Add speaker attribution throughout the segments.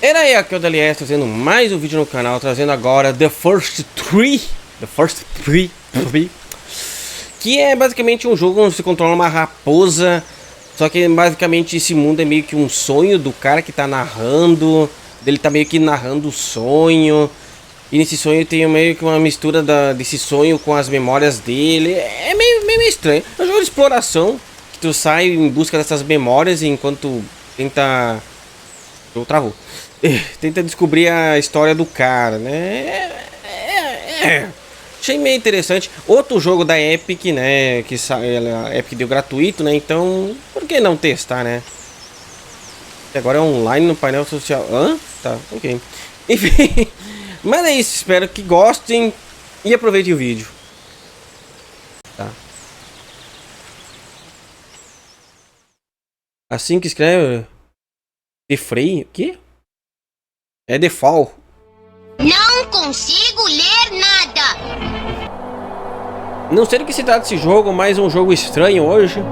Speaker 1: Era aí, aqui é o DLS, trazendo mais um vídeo no canal, trazendo agora The First Three, que é basicamente um jogo onde você controla uma raposa, só que basicamente esse mundo é meio que um sonho do cara que tá narrando, ele tá meio que narrando o sonho, e nesse sonho tem meio que uma mistura desse sonho com as memórias dele, é meio estranho. É um jogo de exploração, que tu sai em busca dessas memórias enquanto tenta... Eu travou. Tenta descobrir a história do cara, né? Achei meio interessante. Outro jogo da Epic, né? Que a Epic deu gratuito, né? Então, por que não testar, né? Agora é online no painel social. Hã? Tá, ok. Enfim, mas é isso. Espero que gostem e aproveitem o vídeo. Tá. Assim que escreve... VIREI? O quê? É default.
Speaker 2: Não consigo ler nada.
Speaker 1: Não sei do que se trata esse jogo, mas um jogo estranho hoje.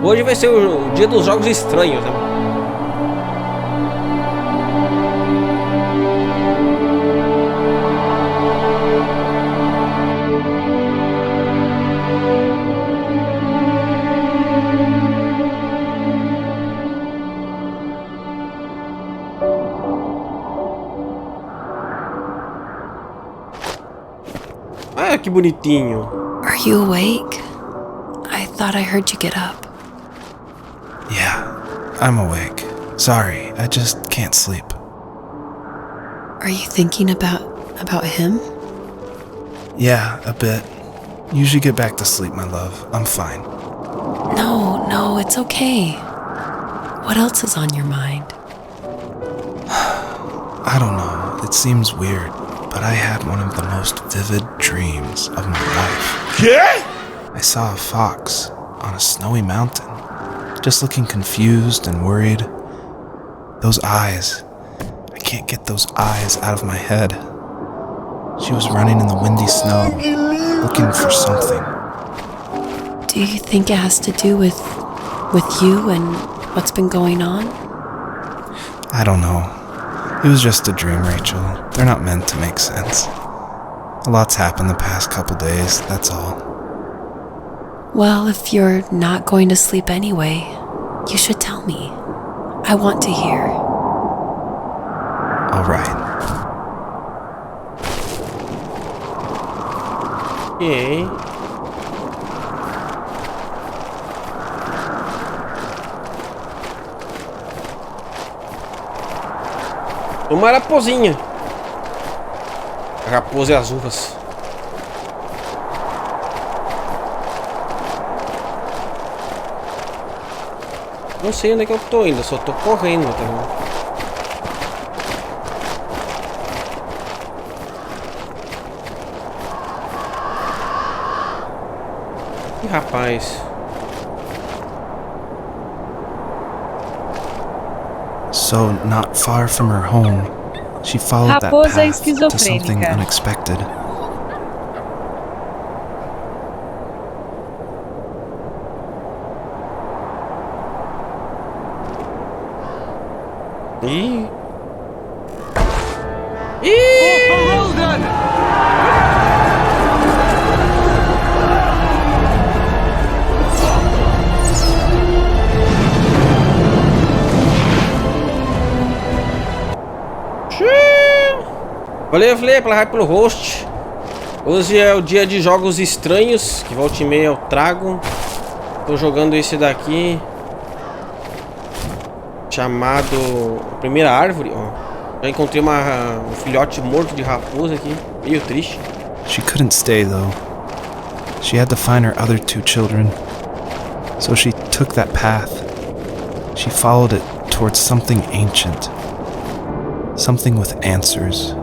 Speaker 1: Hoje vai ser o dia dos jogos estranhos, né? Ah, que bonitinho.
Speaker 3: Are you awake? I thought I heard you get up.
Speaker 4: Yeah, I'm awake. Sorry, I just can't sleep.
Speaker 3: Are you thinking about him?
Speaker 4: Yeah, a bit. You should get back to sleep, my love. I'm fine.
Speaker 3: No, it's okay. What else is on your mind?
Speaker 4: I don't know, it seems weird, but I had one of the most vivid dreams of my life.
Speaker 1: Yeah?
Speaker 4: I saw a fox on a snowy mountain, just looking confused and worried. Those eyes, I can't get those eyes out of my head. She was running in the windy snow, looking for something.
Speaker 3: Do you think it has to do with you and what's been going on?
Speaker 4: I don't know. It was just a dream, Rachel. They're not meant to make sense. A lot's happened the past couple days, that's all.
Speaker 3: Well, if you're not going to sleep anyway, you should tell me. I want to hear.
Speaker 4: All right.
Speaker 1: Ok. Uma raposinha. A raposa e as uvas. Não sei onde é que eu tô ainda, só tô correndo, tá vendo? Ih, rapaz.
Speaker 4: So, not far from her home, she followed that
Speaker 5: Raposa
Speaker 4: path to something
Speaker 5: esquizofrênica.
Speaker 4: unexpected.
Speaker 1: Ih. Ih. Valeu, Flê, pela hype pro host. Hoje é o dia de jogos estranhos, que volta e meia eu trago. Tô jogando esse daqui, chamado Primeira Árvore, ó. Já encontrei um filhote morto de raposa aqui, meio triste.
Speaker 4: She couldn't stay though. She had to find her other two children. So she took that path. She followed it towards something ancient. Something with answers.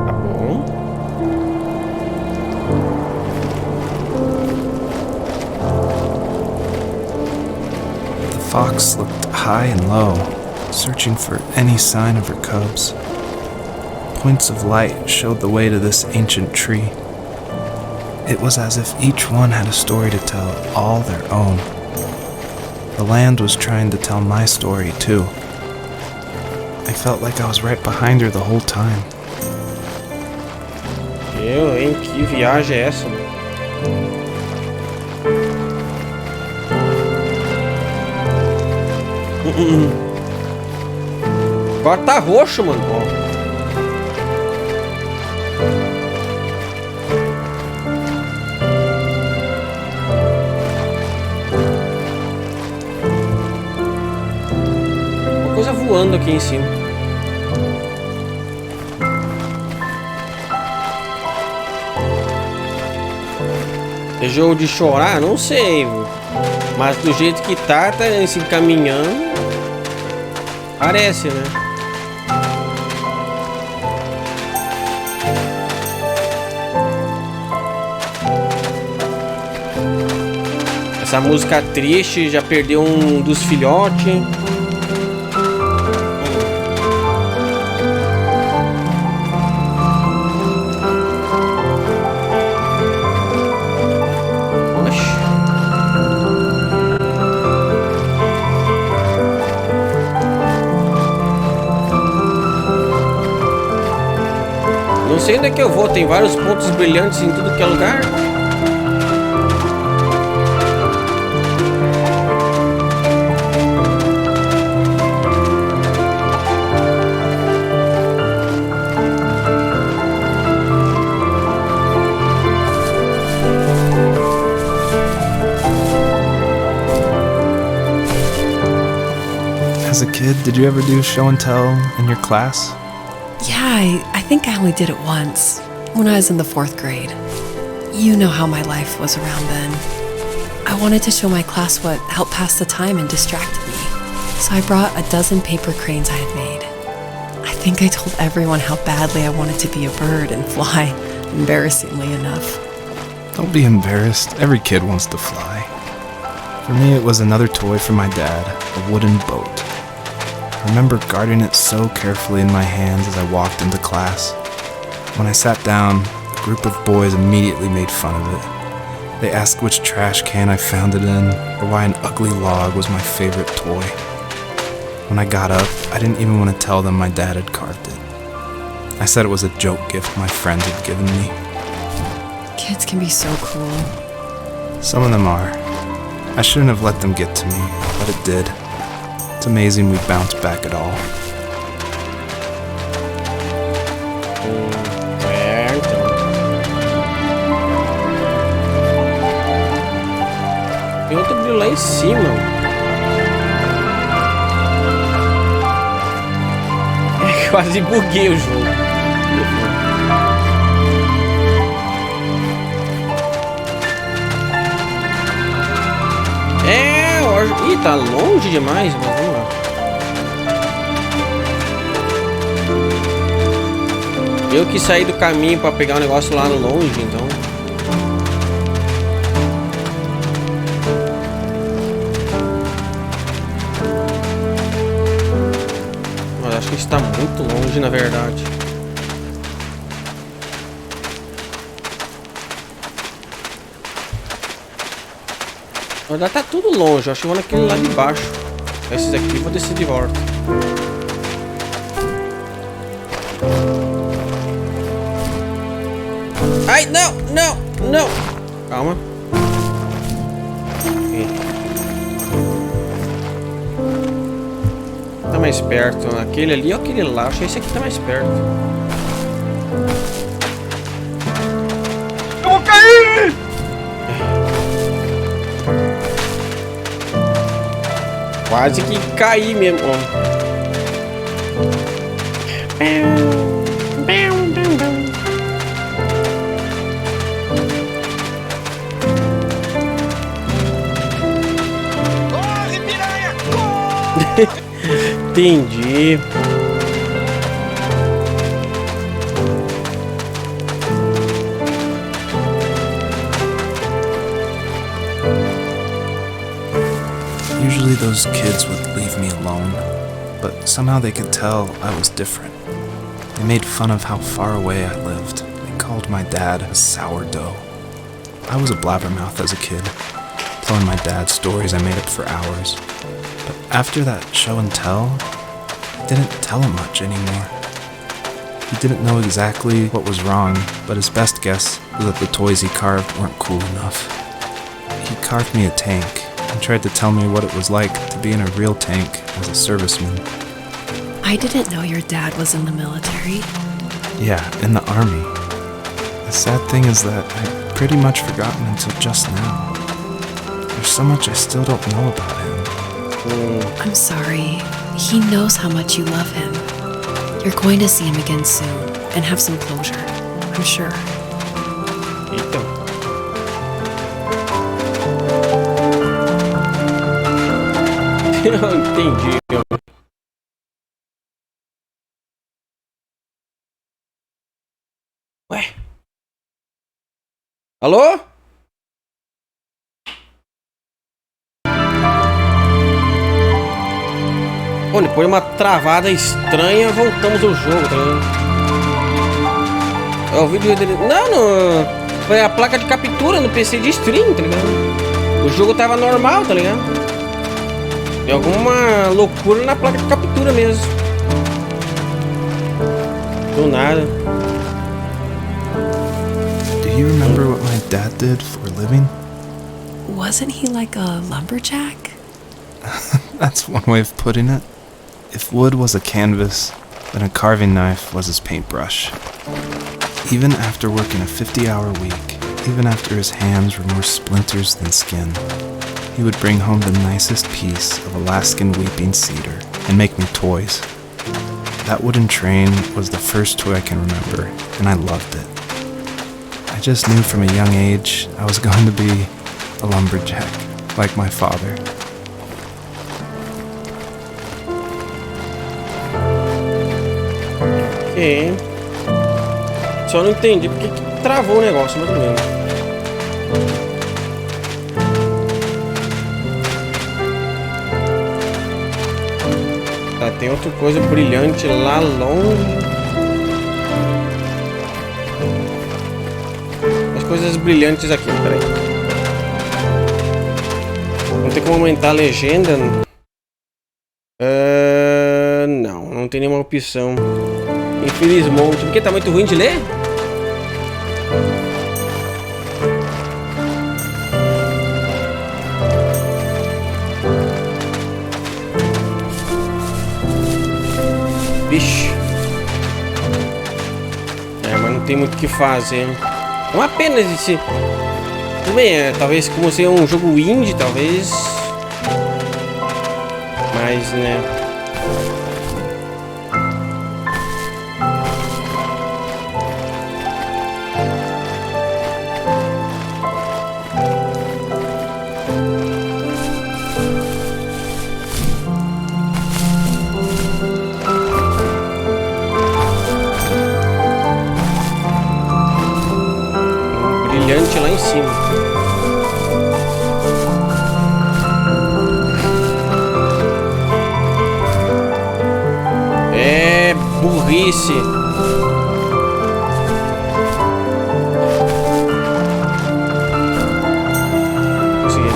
Speaker 1: Tá bom.
Speaker 4: The fox looked high and low, searching for any sign of her cubs. points of light showed the way to this ancient tree. It was as if each one had a story to tell, all their own. The land was trying to tell my story, too. I felt like I was right behind her the whole time.
Speaker 1: Hein? Que viagem é essa, mano? Agora tá roxo, mano. Ó. Uma coisa voando aqui em cima. É jogo de chorar? Não sei, mas do jeito que tá se encaminhando. Parece, né? Essa música triste já perdeu um dos filhotes. Não sei onde é que eu vou, tem vários pontos brilhantes em tudo que é lugar.
Speaker 4: As a kid, did you ever do show and tell in your class?
Speaker 3: Yeah, I think I only did it once, when I was in the 4th grade. You know how my life was around then. I wanted to show my class what helped pass the time and distracted me, so I brought a dozen paper cranes I had made. I think I told everyone how badly I wanted to be a bird and fly, embarrassingly enough.
Speaker 4: Don't be embarrassed, every kid wants to fly. For me, it was another toy from my dad, a wooden boat. I remember guarding it so carefully in my hands as I walked into class. When I sat down, a group of boys immediately made fun of it. They asked which trash can I found it in, or why an ugly log was my favorite toy. When I got up, I didn't even want to tell them my dad had carved it. I said it was a joke gift my friend had given me.
Speaker 3: Kids can be so cruel.
Speaker 4: Some of them are. I shouldn't have let them get to me, but it did. It's amazing we bounced back at all.
Speaker 1: Tem outro brilho lá em cima. Quase buguei o jogo. Ih, tá longe demais, mas vamos lá. Eu que saí do caminho pra pegar o negócio lá longe, então. Mas acho que está muito longe, na verdade. Na verdade tá tudo longe, eu acho que eu vou naquele lá de baixo. Esses aqui eu vou descer de volta. Ai, não, não, não. Calma. Tá mais perto. Aquele ali ou aquele lá? Acho que esse aqui tá mais perto. Eu vou cair! Quase que caí mesmo.
Speaker 5: Corre, piranha! Corre!
Speaker 1: Entendi.
Speaker 4: Usually those kids would leave me alone, but somehow they could tell I was different. They made fun of how far away I lived. They called my dad a sourdough. I was a blabbermouth as a kid, telling my dad stories I made up for hours. But after that show and tell, I didn't tell him much anymore. He didn't know exactly what was wrong, but his best guess was that the toys he carved weren't cool enough. He carved me a tank and tried to tell me what it was like to be in a real tank as a serviceman.
Speaker 3: I didn't know your dad was in the military.
Speaker 4: Yeah, in the army. The sad thing is that I'd pretty much forgotten until just now. There's so much I still don't know about him.
Speaker 3: I'm sorry. He knows how much you love him. You're going to see him again soon and have some closure, I'm sure.
Speaker 1: Eita. Eu entendi. Ué? Alô? Bom, depois de uma travada estranha, voltamos ao jogo, tá ligado? É o vídeo dele. Não, foi a placa de captura no PC de stream, tá ligado? O jogo tava normal, tá ligado? Tem alguma loucura na placa de captura mesmo. Do nada.
Speaker 4: Do you remember what my dad did for a living?
Speaker 3: Wasn't he like a lumberjack?
Speaker 4: That's one way of putting it. If wood was a canvas, then a carving knife was his paintbrush. Even after working a 50-hour week, even after his hands were more splinters than skin, he would bring home the nicest piece of Alaskan weeping cedar and make me toys. That wooden train was the first toy I can remember, and I loved it. I just knew from a young age I was going to be a lumberjack, like my father.
Speaker 1: Ok. Só não entendi porque que travou o negócio, mas tudo bem. Tá, tem outra coisa brilhante lá longe. As coisas brilhantes aqui, peraí. Não tem como aumentar a legenda? Não tem nenhuma opção. Infelizmente, porque tá muito ruim de ler? Vixe. Mas não tem muito o que fazer. É uma pena esse. Tudo bem, talvez como ser um jogo indie, talvez. Mas, né? Brilhante lá em cima. É burrice. Consegui.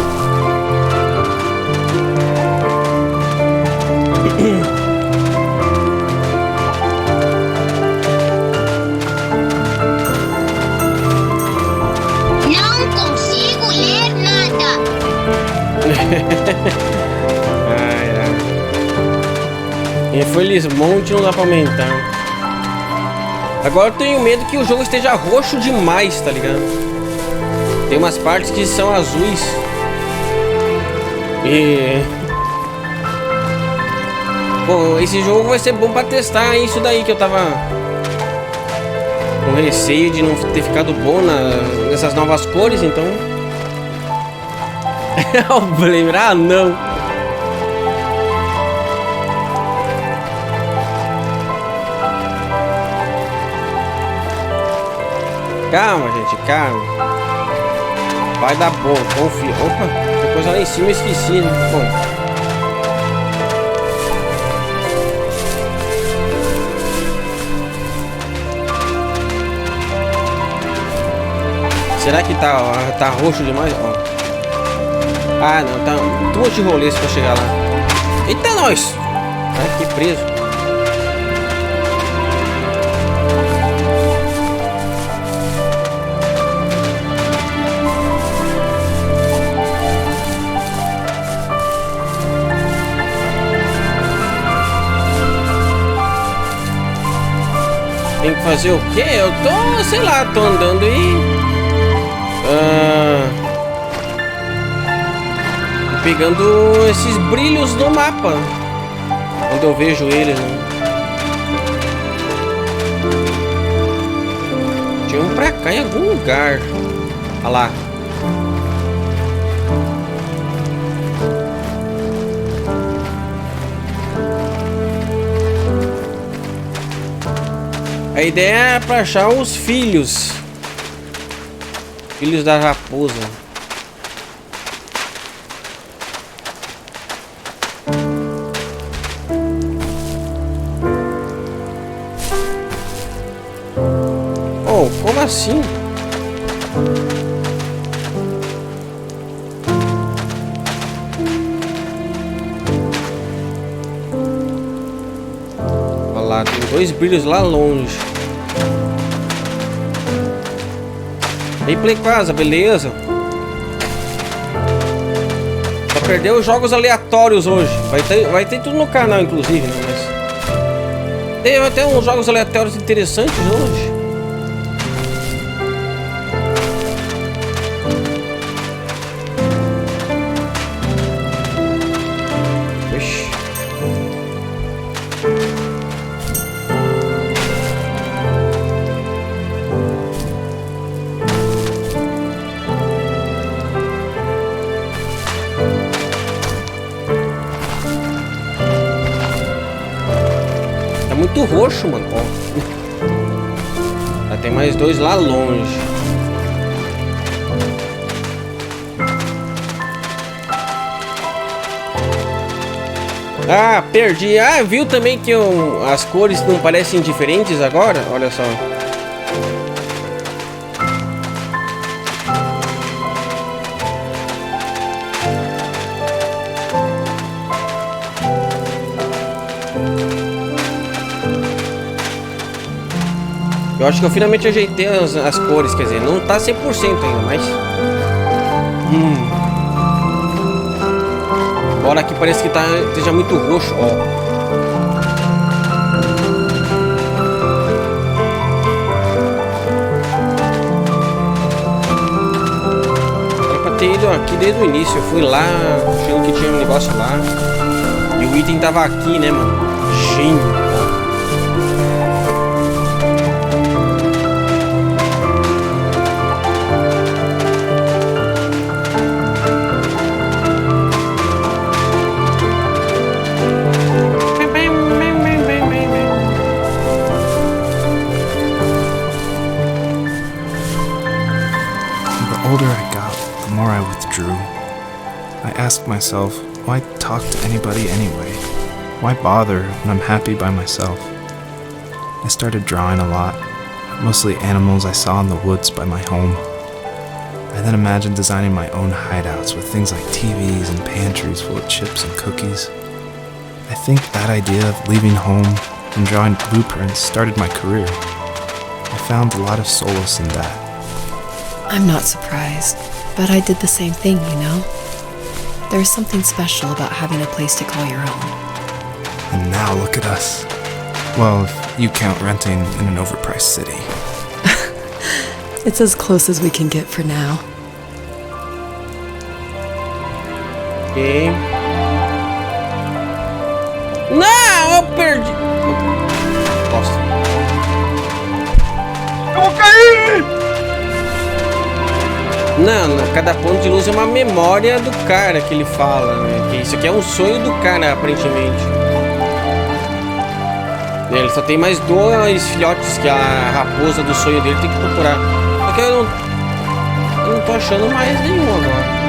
Speaker 2: Não consigo ler nada.
Speaker 1: Ai, ai. Infelizmente não dá pra aumentar. Agora eu tenho medo que o jogo esteja roxo demais, tá ligado? Tem umas partes que são azuis. E... pô, esse jogo vai ser bom pra testar isso daí que eu tava com receio de não ter ficado bom nessas novas cores, então... Ah, não. Calma, gente, calma. Vai dar bom, confia. Opa, tem coisa lá em cima, eu esqueci, né? Bom. Será que tá roxo demais? Ó. Ah, não, tá um monte de rolês pra chegar lá. Eita, nós! Tá aqui preso. Tem que fazer o quê? Eu tô, sei lá, tô andando e... pegando esses brilhos no mapa. Quando eu vejo eles, né? Tinha um pra cá em algum lugar. Olha lá. A ideia é pra achar os filhos. Filhos da raposa. Oh, como assim? Olha lá, tem dois brilhos lá longe. Aí, Play Casa, beleza? Só perdeu os jogos aleatórios hoje. Vai ter tudo no canal, inclusive, né? Mas... tem até uns jogos aleatórios interessantes hoje. Muito roxo, mano. Ó. Já tem mais dois lá longe. Ah, perdi. Ah, viu também que as cores não parecem diferentes agora? Olha só. Eu acho que eu finalmente ajeitei as cores, quer dizer, não tá 100% ainda, mas... Embora aqui parece que esteja muito roxo, ó. Era pra ter ido aqui desde o início, eu fui lá, achando que tinha um negócio lá. E o item tava aqui, né, mano? Gente.
Speaker 4: I asked myself, why talk to anybody anyway? Why bother when I'm happy by myself? I started drawing a lot, mostly animals I saw in the woods by my home. I then imagined designing my own hideouts with things like TVs and pantries full of chips and cookies. I think that idea of leaving home and drawing blueprints started my career. I found a lot of solace in that.
Speaker 3: I'm not surprised, but I did the same thing, you know? There's something special about having a place to call your own.
Speaker 4: And now look at us. Well, if you count renting in an overpriced city.
Speaker 3: It's as close as we can get for now.
Speaker 1: Ok. Não, eu perdi. Nossa.
Speaker 5: Eu vou cair!
Speaker 1: Não, cada ponto de luz é uma memória do cara que ele fala, né? Que isso aqui é um sonho do cara, aparentemente. Ele só tem mais dois filhotes que a raposa do sonho dele tem que procurar. Só que eu não tô achando mais nenhum agora.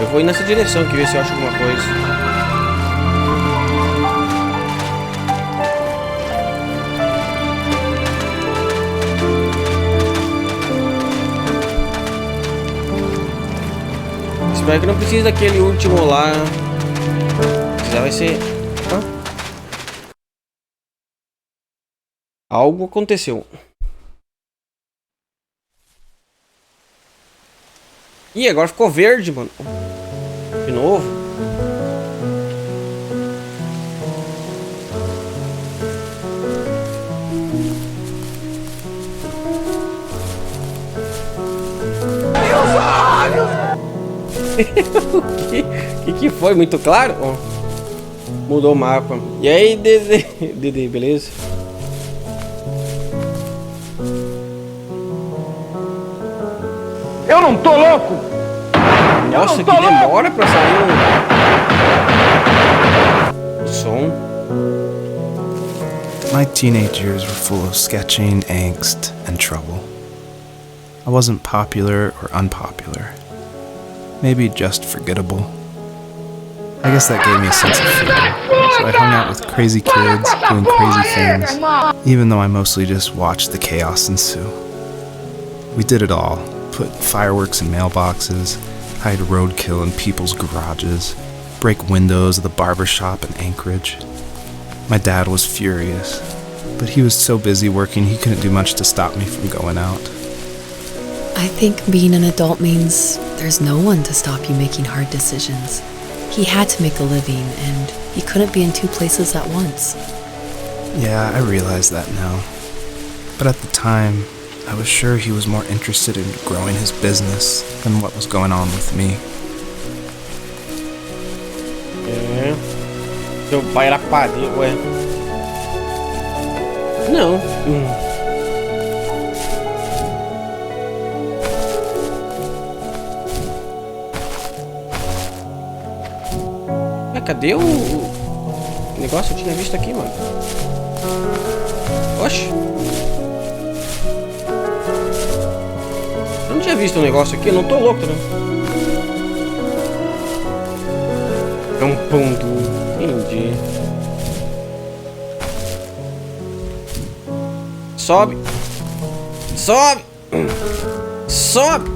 Speaker 1: Eu vou ir nessa direção aqui, ver se eu acho alguma coisa. espero que não precise daquele último lá. Se precisar vai ser... Algo aconteceu. Ih, agora ficou verde, mano. De novo. O que foi? Muito claro? Oh. Mudou o mapa. E aí, Dede, beleza?
Speaker 5: Eu não tô louco!
Speaker 1: Nossa, que demora pra sair o som.
Speaker 4: My teenage years were full of sketching, angst, and trouble. I wasn't popular or unpopular. Maybe just forgettable. I guess that gave me a sense of freedom. So I hung out with crazy kids, doing crazy things, even though I mostly just watched the chaos ensue. We did it all. Put fireworks in mailboxes, hide roadkill in people's garages, break windows of the barber shop in Anchorage. My dad was furious, but he was so busy working he couldn't do much to stop me from going out.
Speaker 3: I think being an adult means there's no one to stop you making hard decisions. He had to make a living, and he couldn't be in two places at once.
Speaker 4: Yeah, I realize that now. But at the time, I was sure he was more interested in growing his business than what was going on with me.
Speaker 1: É. Seu pai era padeiro, ué. Não. Cadê o negócio? Eu tinha visto aqui, mano. Oxe. Eu não tinha visto um negócio aqui, eu não tô louco, né? É um ponto. Entendi. Sobe. Sobe. Sobe.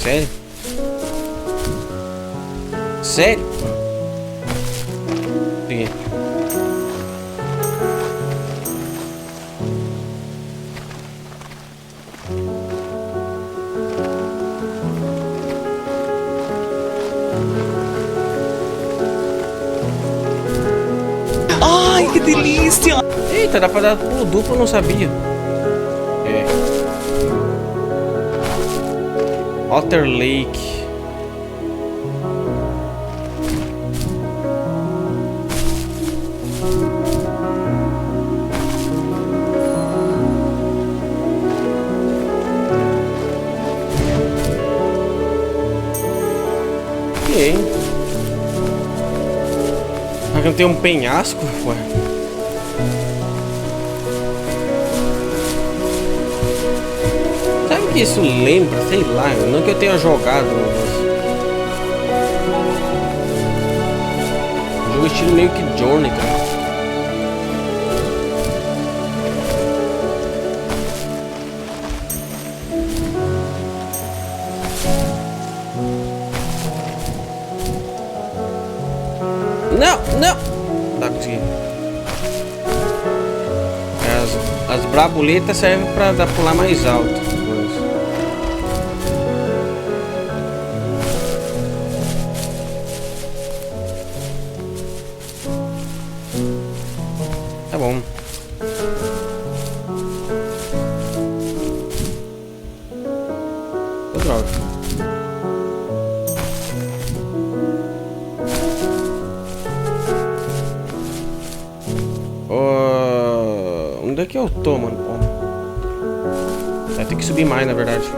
Speaker 1: Sério? Sério? Peguei.
Speaker 6: Ai, que delícia!
Speaker 1: Eita, dá pra dar pulo duplo, eu não sabia. É. Otter Lake. Não tem um penhasco? Ué. Sabe o que isso lembra? Sei lá, não que eu tenha jogado, mas... Um jogo estilo meio que Journey, cara. Não, não! Tá conseguindo. As brabuletas servem pra dar pular mais alto. Tá bom. Ô, droga. Onde é que eu tô, mano? Vai ter que subir mais, na verdade.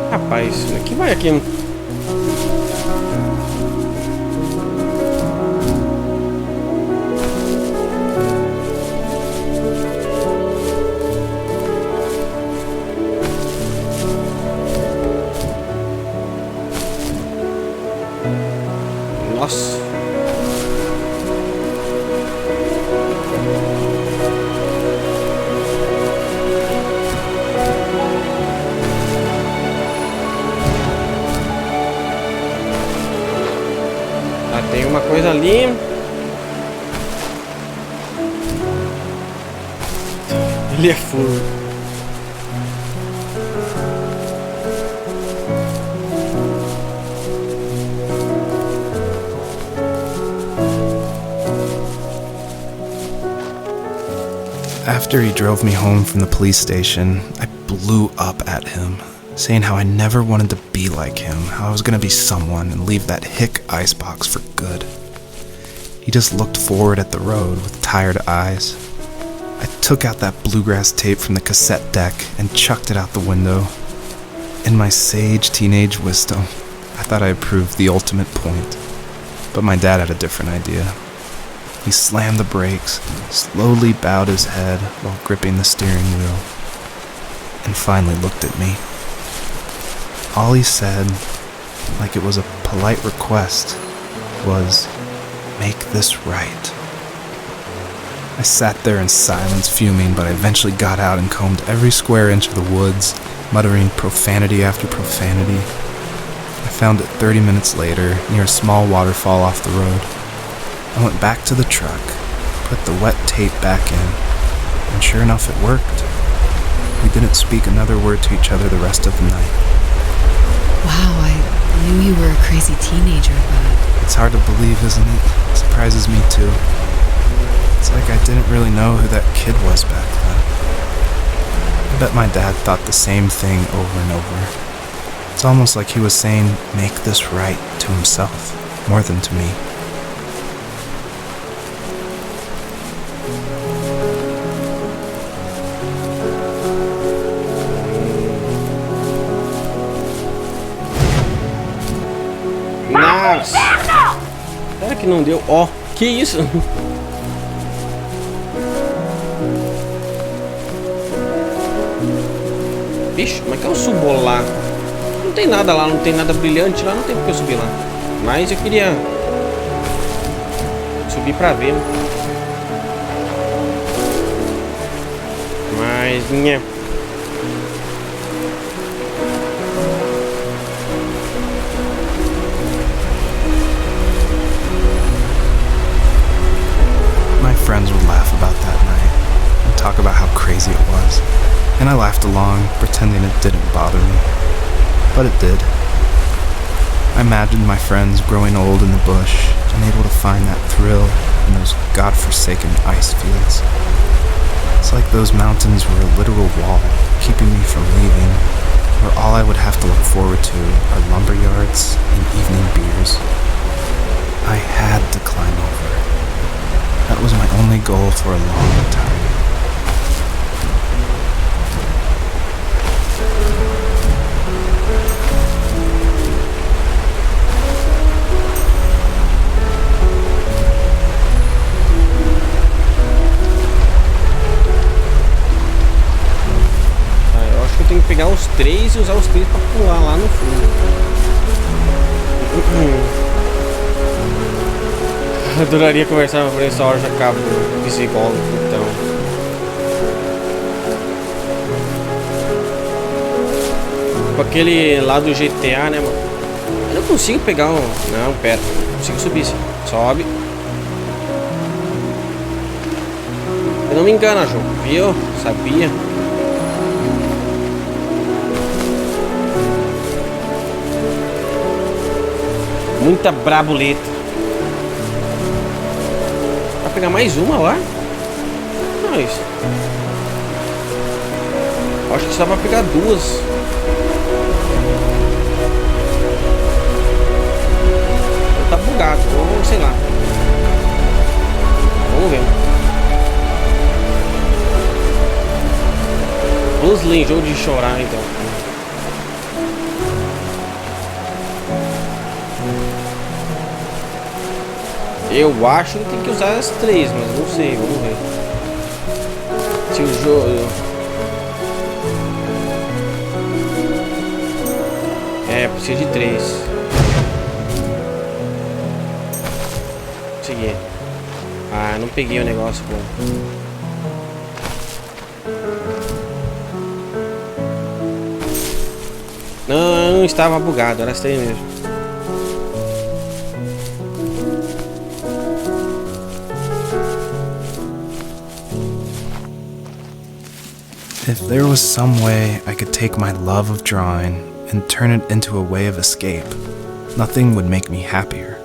Speaker 1: Rapaz, aqui vai aqui. coisa ali. Ele é furo.
Speaker 4: After he drove me home from the police station, I blew up at him, saying how I never wanted to be like him, how I was gonna be someone and leave that hick icebox for good. He just looked forward at the road with tired eyes. I took out that bluegrass tape from the cassette deck and chucked it out the window. In my sage teenage wisdom, I thought I had proved the ultimate point, but my dad had a different idea. He slammed the brakes, slowly bowed his head while gripping the steering wheel, and finally looked at me. All he said, like it was a polite request, was, "Make this right." I sat there in silence, fuming, but I eventually got out and combed every square inch of the woods, muttering profanity after profanity. I found it 30 minutes later, near a small waterfall off the road. I went back to the truck, put the wet tape back in, and sure enough it worked. We didn't speak another word to each other the rest of the night.
Speaker 3: Wow, I knew you were a crazy teenager, but
Speaker 4: It's hard to believe, isn't it? It surprises me too. It's like I didn't really know who that kid was back then. I bet my dad thought the same thing over and over. It's almost like he was saying, "Make this right," to himself, more than to me.
Speaker 1: Nossa! Será que não deu? Ó, que isso? Bicho, como é que eu subo lá? Não tem nada lá, não tem nada brilhante lá, não tem porque eu subir lá. Mas eu queria subir pra ver. Mas, né?
Speaker 4: Friends would laugh about that night and talk about how crazy it was, and I laughed along, pretending it didn't bother me. But it did. I imagined my friends growing old in the bush, unable to find that thrill in those godforsaken ice fields. It's like those mountains were a literal wall, keeping me from leaving, where all I would have to look forward to are lumber yards and evening beers. I had to climb over. That was my only goal for a long time.
Speaker 1: Eu acho que eu tenho que pegar os três e usar os três pra pular lá no fundo. Eu adoraria conversar, por essa hora já acabo o psicólogo, então. Com aquele lá do GTA, né, mano? Eu não consigo pegar um. Não, pera. Não consigo subir, sim. Sobe. Eu não me engano, jogo, viu? Sabia. Muita brabuleta. Pegar mais uma lá? Não, isso. Acho que só vai pegar duas. Tá bugado, ou sei lá. Vamos ver. Vamos ler jogo de chorar então. Eu acho que tem que usar as três, mas não sei, vamos ver. Se o jogo... É, precisa de três. Consegui. Ah, não peguei o negócio bom. Não estava bugado, era as três mesmo.
Speaker 4: If there was some way I could take my love of drawing and turn it into a way of escape, nothing would make me happier.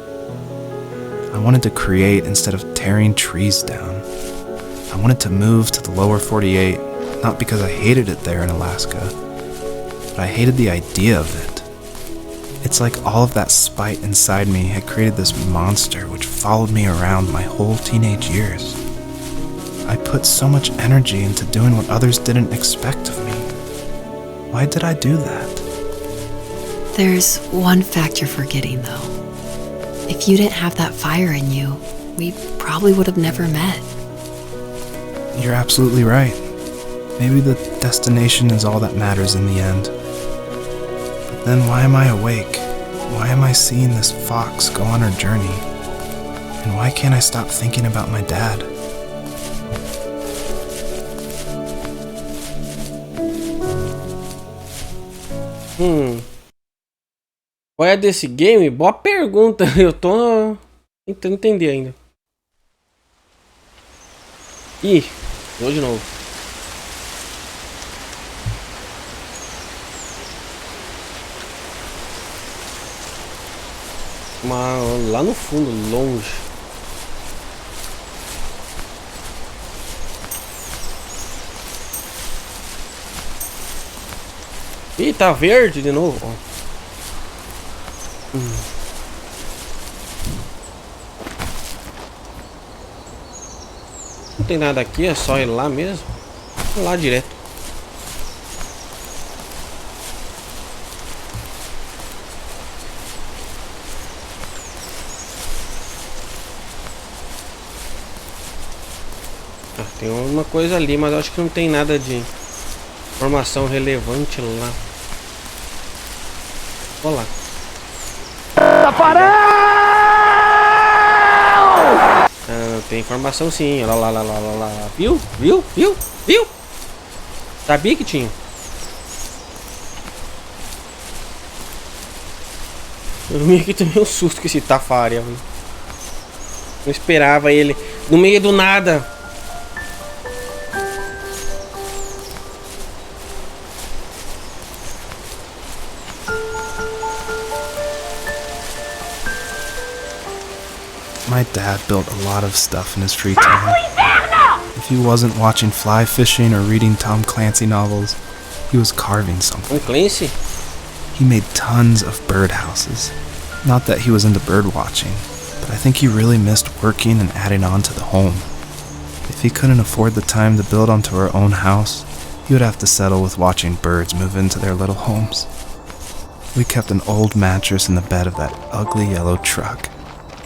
Speaker 4: I wanted to create instead of tearing trees down. I wanted to move to the lower 48, not because I hated it there in Alaska, but I hated the idea of it. It's like all of that spite inside me had created this monster which followed me around my whole teenage years. I put so much energy into doing what others didn't expect of me. Why did I do that?
Speaker 3: There's one fact you're forgetting, though. If you didn't have that fire in you, we probably would have never met.
Speaker 4: You're absolutely right. Maybe the destination is all that matters in the end. But then why am I awake? Why am I seeing this fox go on her journey? And why can't I stop thinking about my dad?
Speaker 1: Qual é desse game? Boa pergunta. Eu tô tentando entender ainda. Ih, vou de novo. Lá no fundo, longe. Ih, tá verde de novo. Ó. Não tem nada aqui, é só ir lá mesmo. Vou lá direto. Ah, tem uma coisa ali, mas eu acho que não tem nada de informação relevante lá. Vou lá. Ah, tem informação sim. Olha lá. Viu? Sabia que tinha. Eu meio que tomei um susto com esse tafarel. Não esperava ele no meio do nada.
Speaker 4: My dad built a lot of stuff in his free time. If he wasn't watching fly fishing or reading Tom Clancy novels, he was carving something.
Speaker 1: Clancy?
Speaker 4: He made tons of birdhouses. Not that he was into bird watching, but I think he really missed working and adding on to the home. If he couldn't afford the time to build onto our own house, he would have to settle with watching birds move into their little homes. We kept an old mattress in the bed of that ugly yellow truck,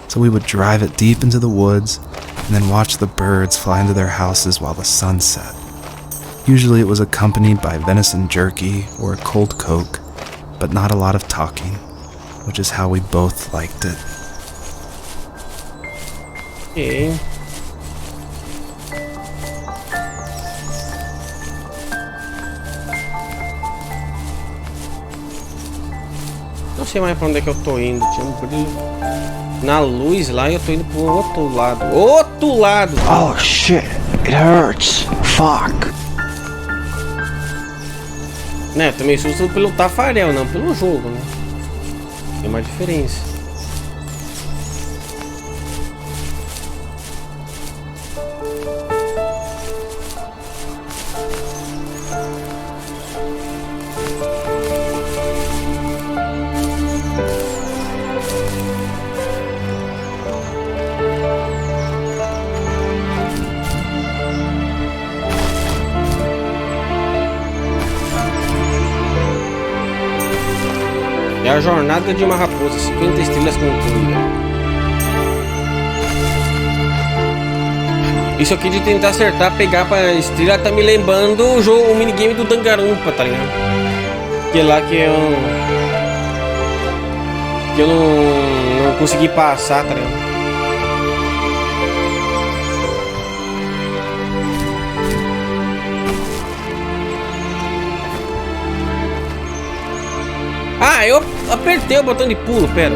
Speaker 4: so we would drive it deep into the woods and then watch the birds fly into their houses while the sun set. Usually it was accompanied by venison jerky or a cold Coke, but not a lot of talking, which is how we both liked it.
Speaker 1: Okay. Não sei mais pra onde é que eu tô indo. Tinha um brilho na luz lá e eu tô indo pro outro lado. Outro lado!
Speaker 6: Oh shit, it hurts. Fuck.
Speaker 1: Né, eu tomei susto pelo tafarel, não pelo jogo, né? Tem uma diferença. É a jornada de uma raposa, 50 estrelas concluída. Isso aqui de tentar acertar, pegar pra estrela, tá me lembrando o jogo, o minigame do Dangarumpa, tá ligado? Que lá que eu não consegui passar, tá ligado? Ah, eu apertei o botão de pulo, pera.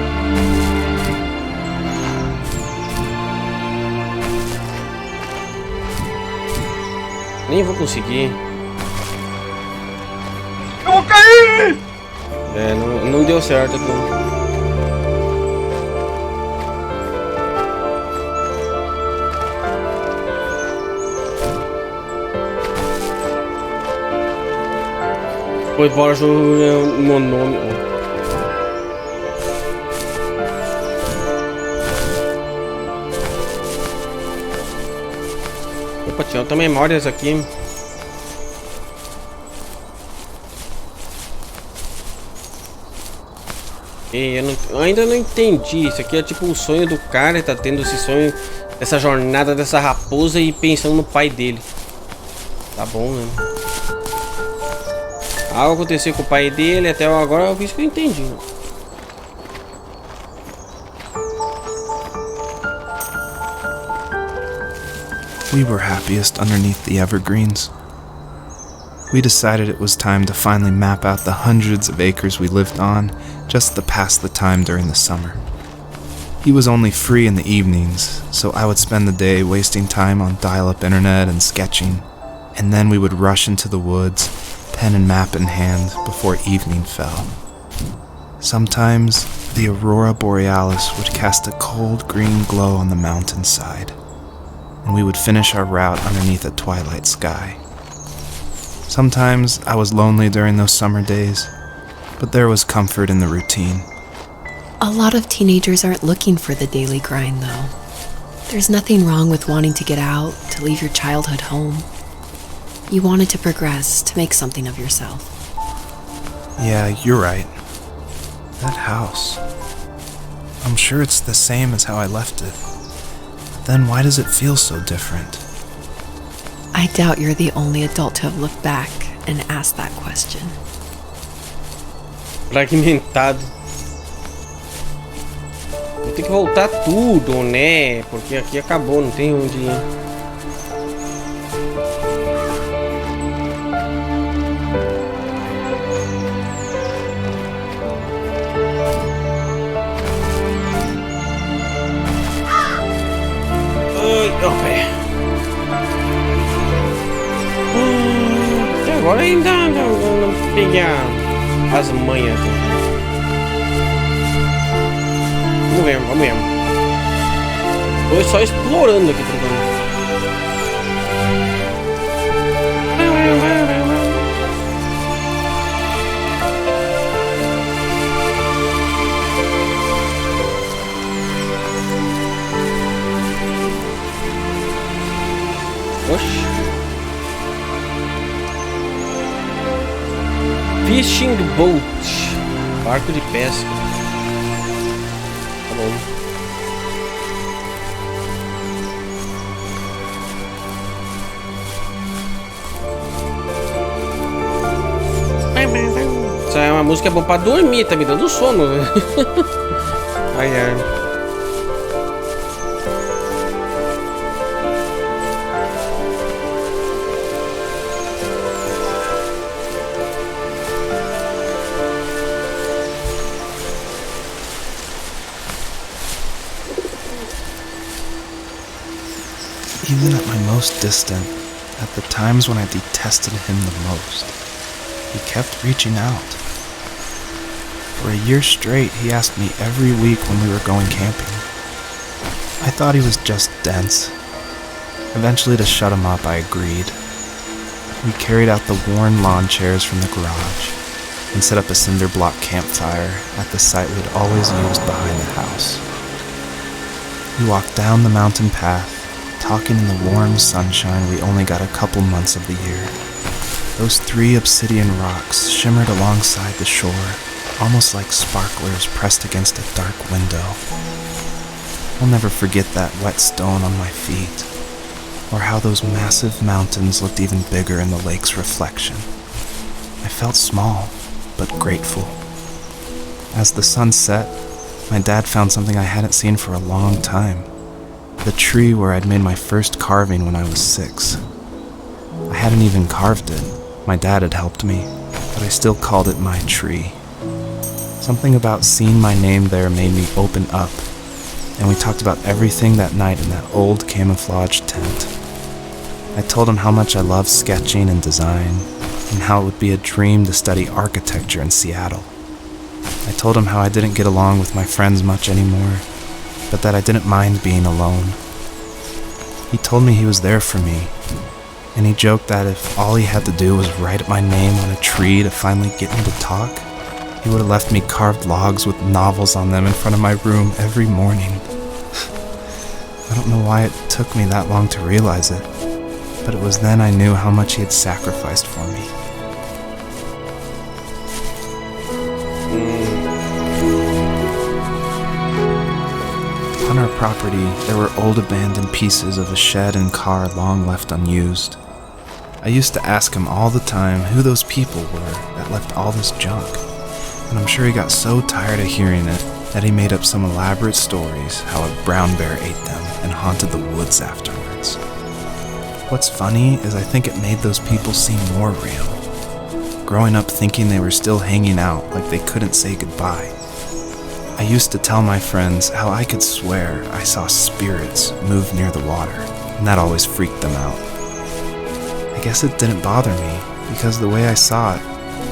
Speaker 1: Nem vou conseguir.
Speaker 5: Eu vou cair!
Speaker 1: É, não deu certo. Não. Foi embora o meu nome. Opa, tinha outras memórias aqui. E eu ainda não entendi. Isso aqui é tipo o sonho do cara. Ele tá tendo esse sonho, essa jornada dessa raposa e pensando no pai dele. Tá bom, né? Algo aconteceu com o pai dele. Até agora eu vi isso que eu entendi.
Speaker 4: We were happiest underneath the evergreens. We decided it was time to finally map out the hundreds of acres we lived on just to pass the time during the summer. He was only free in the evenings, so I would spend the day wasting time on dial-up internet and sketching, and then we would rush into the woods, pen and map in hand, before evening fell. Sometimes, the aurora borealis would cast a cold green glow on the mountainside, and we would finish our route underneath a twilight sky. Sometimes I was lonely during those summer days, but there was comfort in the routine.
Speaker 3: A lot of teenagers aren't looking for the daily grind, though. There's nothing wrong with wanting to get out, to leave your childhood home. You wanted to progress, to make something of yourself.
Speaker 4: Yeah, you're right. That house. I'm sure it's the same as how I left it. But then why does it feel so different?
Speaker 3: I doubt you're the only adult to have looked back and asked that question.
Speaker 1: Fragmentado. Vou ter que voltar tudo, né? Porque aqui acabou, não tem onde ir. Agora ainda não peguei as manhas. Vamos ver, vamos ver. Tô só explorando aqui, tentando. Oxi. Fishing boat. Barco de pesca. Tá bom. Essa é uma música boa pra dormir, tá me dando sono. Ai, ai.
Speaker 4: Even at my most distant, at the times when I detested him the most, he kept reaching out. For a year straight, he asked me every week when we were going camping. I thought he was just dense. Eventually, to shut him up, I agreed. We carried out the worn lawn chairs from the garage and set up a cinder block campfire at the site we'd always used behind the house. We walked down the mountain path, talking in the warm sunshine we only got a couple months of the year. Those 3 obsidian rocks shimmered alongside the shore, almost like sparklers pressed against a dark window. I'll never forget that wet stone on my feet, or how those massive mountains looked even bigger in the lake's reflection. I felt small, but grateful. As the sun set, my dad found something I hadn't seen for a long time. The tree where I'd made my first carving when I was 6. I hadn't even carved it. My dad had helped me, but I still called it my tree. Something about seeing my name there made me open up, and we talked about everything that night in that old camouflage tent. I told him how much I love sketching and design, and how it would be a dream to study architecture in Seattle. I told him how I didn't get along with my friends much anymore, but that I didn't mind being alone. He told me he was there for me, and he joked that if all he had to do was write my name on a tree to finally get me to talk, he would have left me carved logs with novels on them in front of my room every morning. I don't know why it took me that long to realize it, but it was then I knew how much he had sacrificed for me. On our property, there were old abandoned pieces of a shed and car long left unused. I used to ask him all the time who those people were that left all this junk, and I'm sure he got so tired of hearing it that he made up some elaborate stories how a brown bear ate them and haunted the woods afterwards. What's funny is I think it made those people seem more real. Growing up thinking they were still hanging out like they couldn't say goodbye. I used to tell my friends how I could swear I saw spirits move near the water, and that always freaked them out. I guess it didn't bother me, because the way I saw it,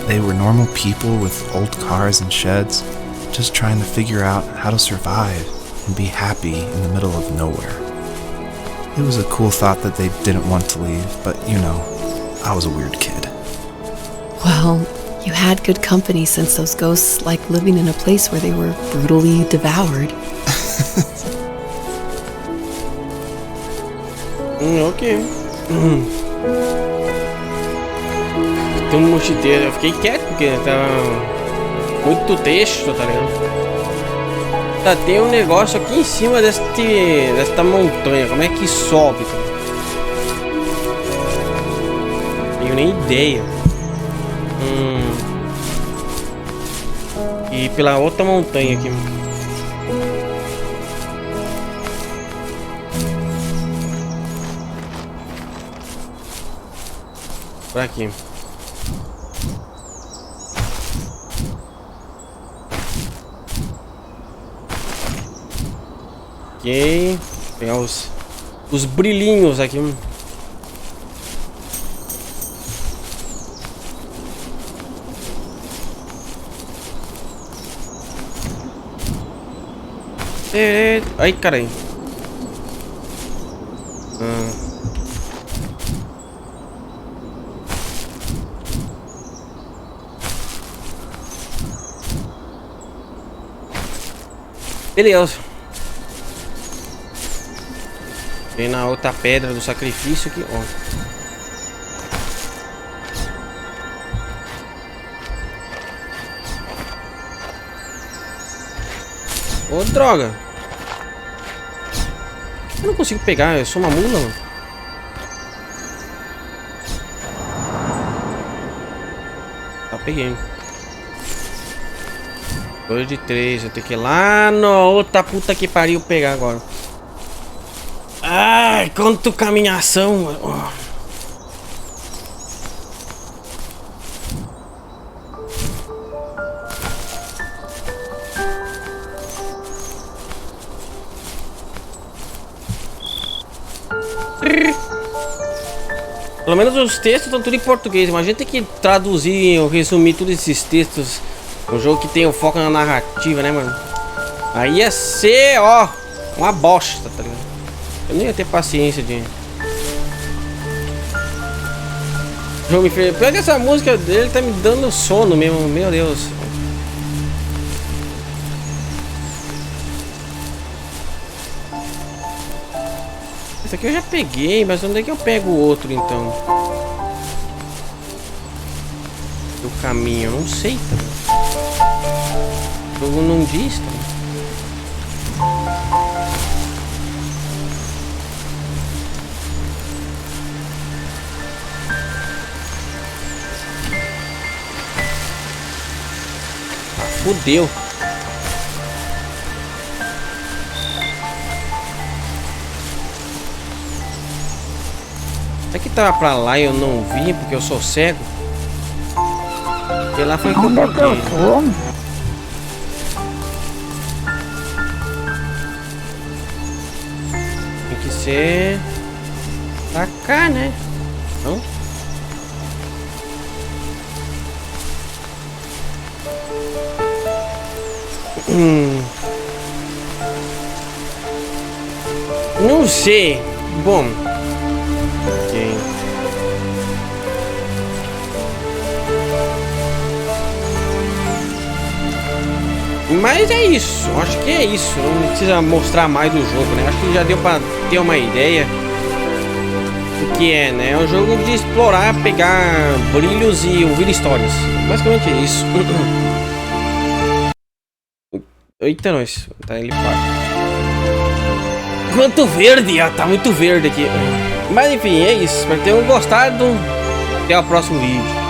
Speaker 4: they were normal people with old cars and sheds, just trying to figure out how to survive and be happy in the middle of nowhere. It was a cool thought that they didn't want to leave, but you know, I was a weird kid.
Speaker 3: Well, you had good company since those ghosts like living in a place where they were brutally devoured.
Speaker 1: Ok. Tem um mochiteiro. Eu fiquei quieto porque tava muito texto, tá ligado? Tá, tem um negócio aqui em cima desta montanha. Como é que sobe? Cara? Não tenho nem ideia. E pela outra montanha aqui. Por aqui. Ok. Vou pegar os brilhinhos aqui. Ai, carai. Beleza. Vem na outra pedra do sacrifício aqui, ó. Ô, droga. Eu não consigo pegar, eu sou uma mula, mano. Tá, peguei. 2 de 3, eu tenho que ir lá na outra puta que pariu pegar agora. Ai, quanto caminhação, mano. Pelo menos os textos estão tudo em português. Imagina ter que traduzir ou resumir todos esses textos. Um jogo que tem o foco na narrativa, né, mano? Aí ia ser, ó, uma bosta, tá ligado? Eu nem ia ter paciência de... O jogo me fez... Pior que essa música dele tá me dando sono mesmo, meu Deus. Esse aqui eu já peguei, mas onde é que eu pego o outro, então? Do caminho, eu não sei, tá? O jogo não diz, tá? Ah, fudeu. É que tava pra lá e eu não vi porque eu sou cego. E lá foi que eu peguei. Tem que ser pra cá, né? Não? Não sei. Bom. Ok. Mas é isso. Acho que é isso. Não precisa mostrar mais do jogo, né? Acho que já deu pra ter uma ideia do que é, né? É um jogo de explorar, pegar brilhos e ouvir histórias. Basicamente é isso. Eita, nós. Tá ele para. Quanto verde! Ah, tá muito verde aqui. Mas enfim, é isso. Espero que tenham gostado. Até o próximo vídeo.